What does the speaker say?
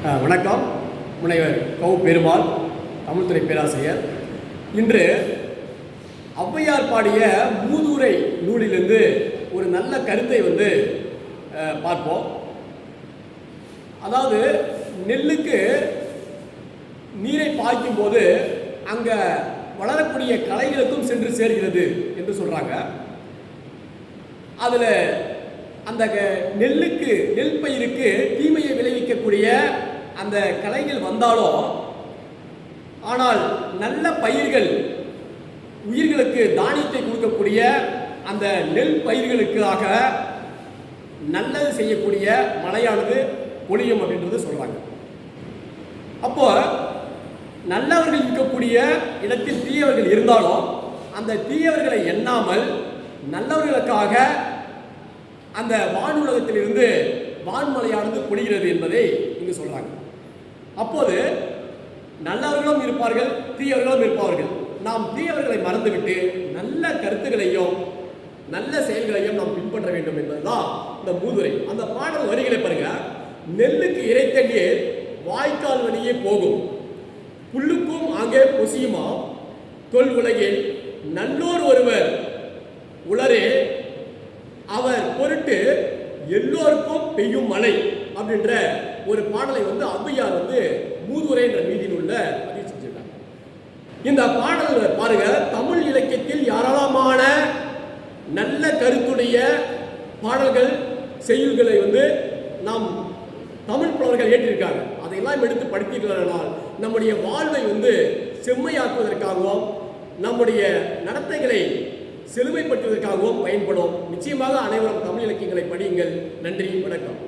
வணக்கம். முனைவர் கௌ பெருமாள், தமிழ்துறை பேராசிரியர். இன்று ஔவையார் பாடிய மூதுரை நூலிலிருந்து ஒரு நல்ல கருத்தை பார்ப்போம். அதாவது நெல்லுக்கு நீரை பாய்க்கும் போது அங்கே வளரக்கூடிய களைகளுக்கும் சென்று சேர்கிறது என்று சொல்கிறாங்க. அதில் அந்த நெல்லுக்கு நெல் பயிருக்கு தீமையை விளைவிக்கக்கூடிய அந்த களைகள் வந்தாலும், ஆனால் நல்ல பயிர்கள் உயிர்களுக்கு தானியத்தை கொடுக்கக்கூடிய அந்த நெல் பயிர்களுக்காக நல்லது செய்யக்கூடிய மழையானது பொழியும் அப்படின்றது சொல்றாங்க. அப்போ நல்லவர்கள் இருக்கக்கூடிய இடத்தில் தீயவர்கள் இருந்தாலும் அந்த தீயவர்களை எண்ணாமல் நல்லவர்களுக்காக அந்த வானுலகத்திலிருந்து வான்மலையானது பொழிகிறது என்பதை இங்கு சொல்றாங்க. அப்போது நல்லவர்களும் இருப்பார்கள், தீயவர்களும் இருப்பார்கள். நாம் தீயவர்களை மறந்துவிட்டு நல்ல கருத்துக்களையும் நல்ல செயல்களையும் நாம் பின்பற்ற வேண்டும் என்பதுதான் இந்த மூதுரை. அந்த பாடல் வரிகளை பாருங்க. நெல்லுக்கு இறைத்த நீர் வாய்க்கால் வழியே போகும், புல்லுக்கும் அங்கே பொசியுமா, தொல் உலகில் நல்லோர் ஒருவர் உளரே, அவர் பொருட்டு எல்லோருக்கும் பெய்யும் மழை அப்படின்ற ஒரு பாடலை ஔவையார் மூதுரை என்ற நீதியில் உள்ள பதிவு செஞ்சிருக்காங்க. இந்த பாடல் பாருங்க, தமிழ் இலக்கியத்தில் ஏராளமான நல்ல கருத்துடைய பாடல்கள் செய்யுள்களை நாம் தமிழ் புலவர்கள் ஏற்றிருக்காங்க. அதையெல்லாம் எடுத்து படித்தீர்களானால் நம்முடைய வாழ்வை செம்மையாக்குவதற்காகவும் நம்முடைய நடத்தைகளை செழுமைப்படுத்துவதற்காகவும் பயன்படும். நிச்சயமாக அனைவரும் தமிழ் இலக்கியங்களை படியுங்கள். நன்றி, வணக்கம்.